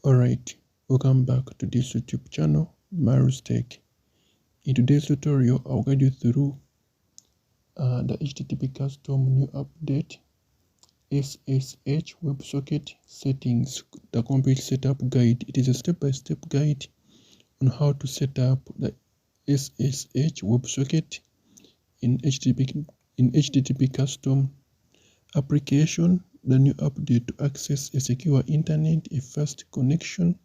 Alright, welcome back to this YouTube channel, Myros Tech. In today's tutorial, I'll guide you through the HTTP custom new update, SSH WebSocket settings, the complete setup guide. It is a step-by-step guide on how to set up the SSH WebSocket in HTTP custom application. The new update to access a secure internet, a fast connection,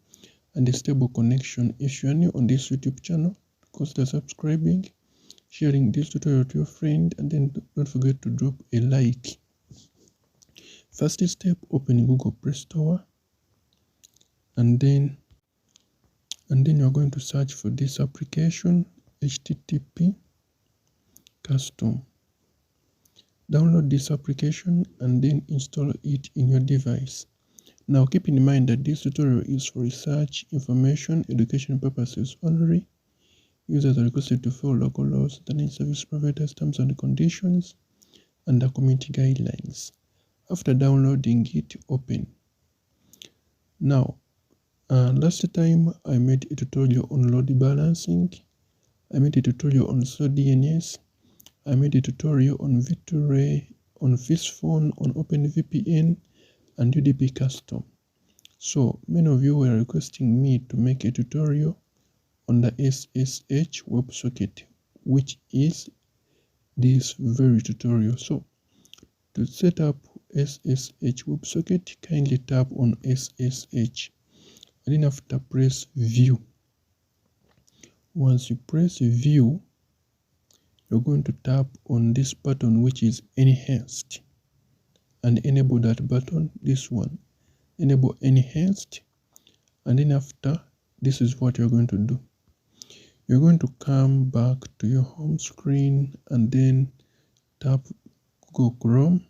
and a stable connection. If you are new on this YouTube channel, consider subscribing, sharing this tutorial to your friend, and then don't forget to drop a like. First step, open Google Play Store, and then you are going to search for this application, HTTP custom. Download this application and then install it in your device. Now keep in mind that this tutorial is for research, information, education purposes only. Users are requested to follow local laws, internet service providers, terms and conditions, and the community guidelines. After downloading it, open. Now, last time I made a tutorial on load balancing. I made a tutorial on DNS. I made a tutorial on VTray, on Fishphone, on OpenVPN, and UDP custom. So many of you were requesting me to make a tutorial on the SSH WebSocket, which is this very tutorial. So to set up SSH WebSocket, kindly tap on SSH and then after press View. Once you press View, you're going to tap on this button which is Enhanced and enable that button, this one. Enable Enhanced, and then after, this is what you're going to do. You're going to come back to your home screen and then tap Google Chrome,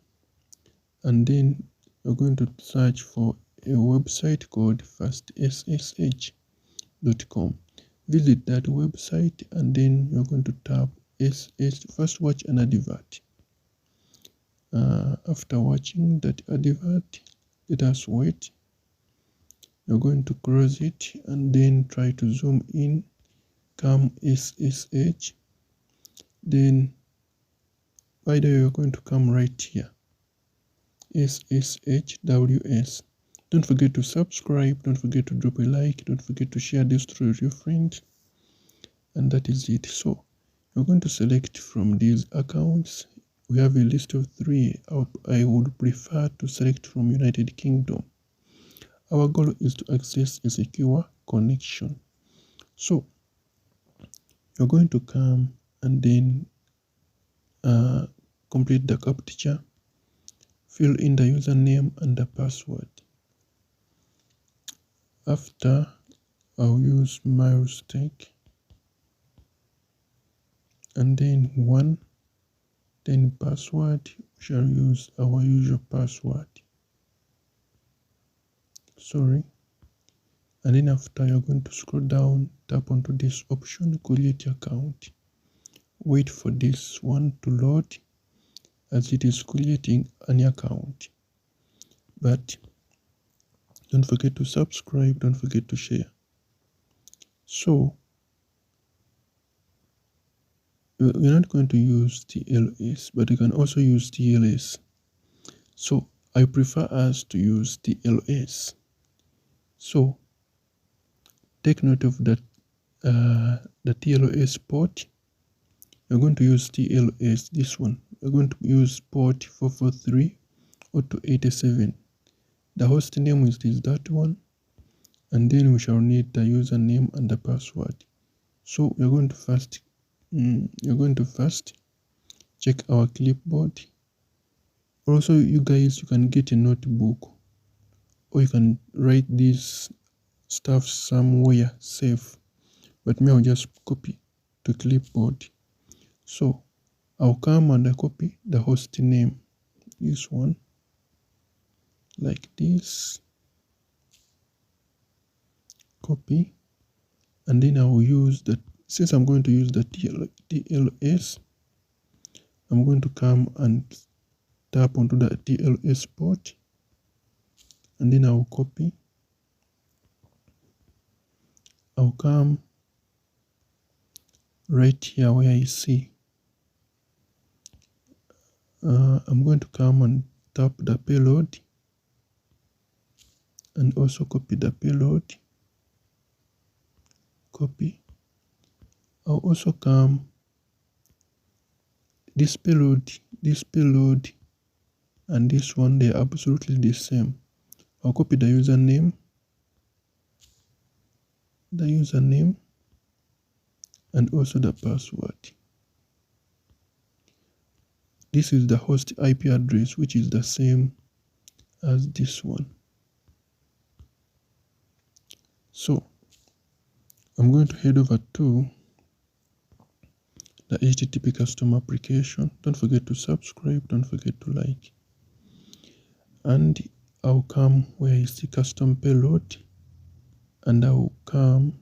and then you're going to search for a website called FastSSH.com. Visit that website and then you're going to tap first watch an advert. After watching that advert, let us wait. You're going to close it and then try to zoom in, come SSH, then by the way, you're going to come right here, SSH WS. Don't forget to subscribe, don't forget to drop a like, don't forget to share this tutorial with your friends, and that is it. So you're going to select from these accounts. We have a list of 3. I would prefer to select from United Kingdom. Our goal is to access a secure connection. So you're going to come and then complete the captcha, fill in the username and the password. After, I'll use Myros Tech, and then 1, then password, we shall use our usual password. And then after, you're going to scroll down, tap onto this option, create account. Wait for this one to load as it is creating an account. But don't forget to subscribe, don't forget to share. So we're not going to use TLS, but you can also use TLS. So I prefer us to use TLS. So take note of that, the TLS port. You're going to use TLS, this one. We're going to use port 443 or 287. The host name is that one, and then we shall need the username and the password. So you're going to first check our clipboard. Also, you guys, you can get a notebook, or you can write this stuff somewhere safe, but me, I'll just copy to clipboard. So I'll come and I copy the host name, this one, like this, copy, and then I will use that. Since I'm going to use the TLS, I'm going to come and tap onto the TLS port, and then I will copy, I'll come right here where I see. I'm going to come and tap the payload and also copy the payload. Copy. I'll also come this payload, and this one, they are absolutely the same. I'll copy the username, and also the password. This is the host IP address, which is the same as this one. So I'm going to head over to the HTTP custom application. Don't forget to subscribe, don't forget to like. And I'll come where I see custom payload, and I'll come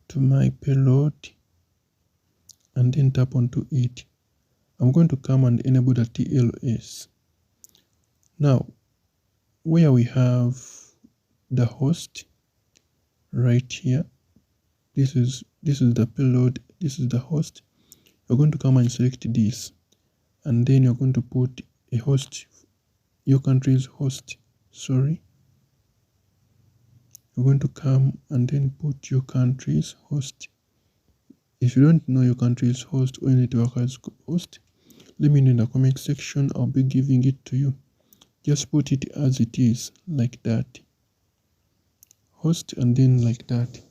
to my payload and then tap onto it. I'm going to come and enable the TLS. Now, where we have the host right here, this is the payload, this is the host. You're going to come and select this, and then you're going to put a host, your country's host, sorry. You're going to come and then put your country's host. If you don't know your country's host or network as host, let me know in the comment section. I'll be giving it to you. Just put it as it is, like that. Host, and then like that.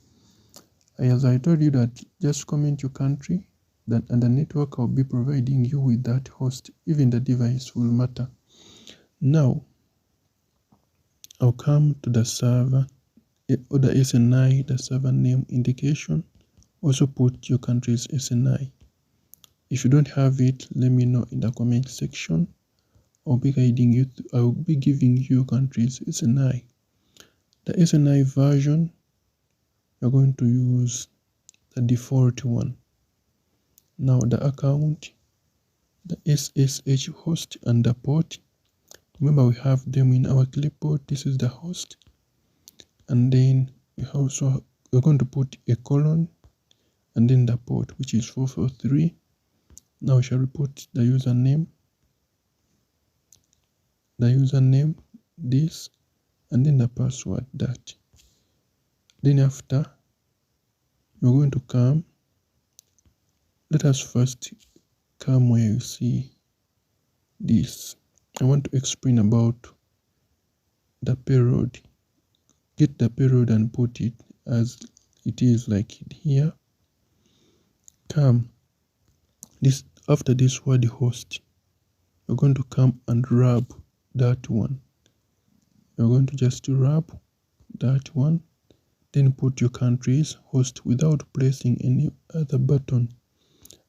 As I told you that, just comment your country, and the network I'll be providing you with that host. Even the device will matter. Now, I'll come to the server, or the SNI, the server name indication. Also put your country's SNI. If you don't have it, let me know in the comment section. I'll be guiding you. I'll be giving you country's SNI. The SNI version, you're going to use the default one. Now the account, the SSH host, and the port. Remember, we have them in our clipboard. This is the host, and then we're going to put a colon, and then the port, which is 443. Now we shall put the username, this, and then the password, that. Then after, we're going to come. Let us first come where you see this. I want to explain about the payload. Get the payload and put it as it is, like here. Come this after this word host, you're going to come and wrap that one. You're going to just wrap that one, then put your country's host without pressing any other button.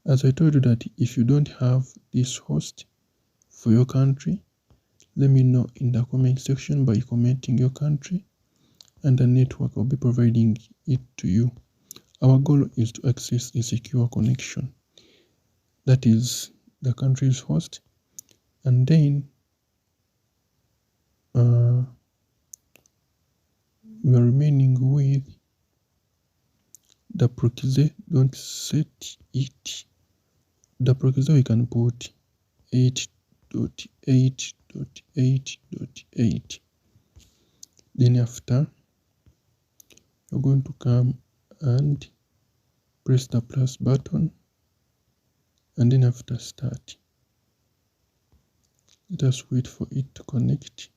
As I told you that if you don't have this host for your country, let me know in the comment section by commenting your country, and the network will be providing it to you. Our goal is to access a secure connection. That is the country's host, and then we are remaining with the proxy. Don't set it. The proxy we can put 8.8.8.8. Then after, you're going to come and press the plus button, and then after start. Let us wait for it to connect.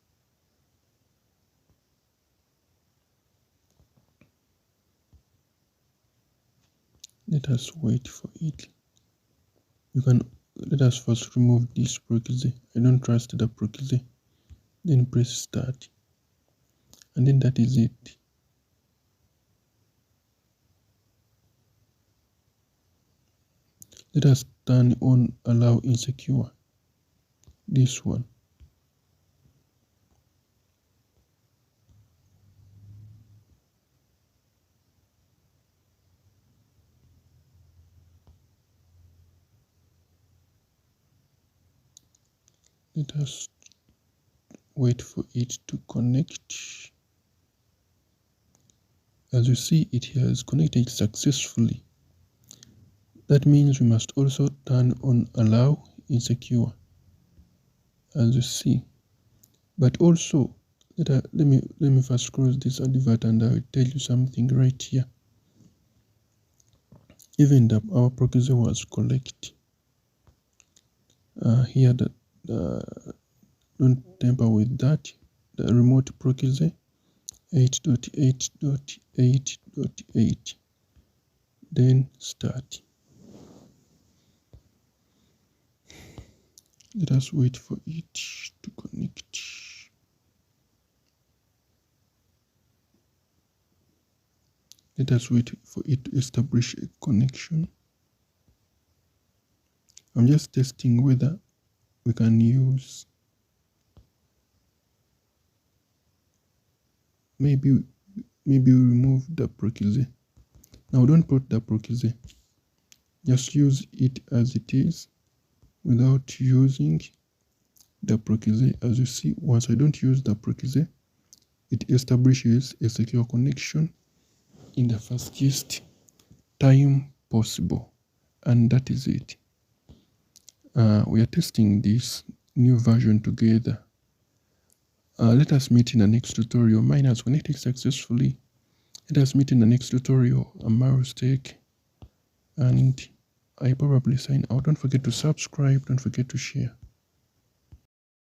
Let us wait for it. Let us first remove this proxy. I don't trust the proxy. Then press start. And then that is it. Let us turn on allow insecure. This one. Let us wait for it to connect. As you see, it has connected successfully. That means we must also turn on allow insecure, as you see. But also, let me first close this advert and I will tell you something right here. Even our proxy was correct. Here, don't tamper with that. The remote proxy 8.8.8.8. Then start. Let us wait for it to connect. Let us wait for it to establish a connection. I'm just testing whether we can use, maybe we remove the proxy. Now don't put the proxy. Just use it as it is without using the proxy. As you see, once I don't use the proxy, it establishes a secure connection in the fastest time possible, and that is it. We are testing this new version together. Let us meet in the next tutorial. Mine has connected successfully. Let us meet in the next tutorial. I'm MarusTech, and I probably sign out. Don't forget to subscribe. Don't forget to share.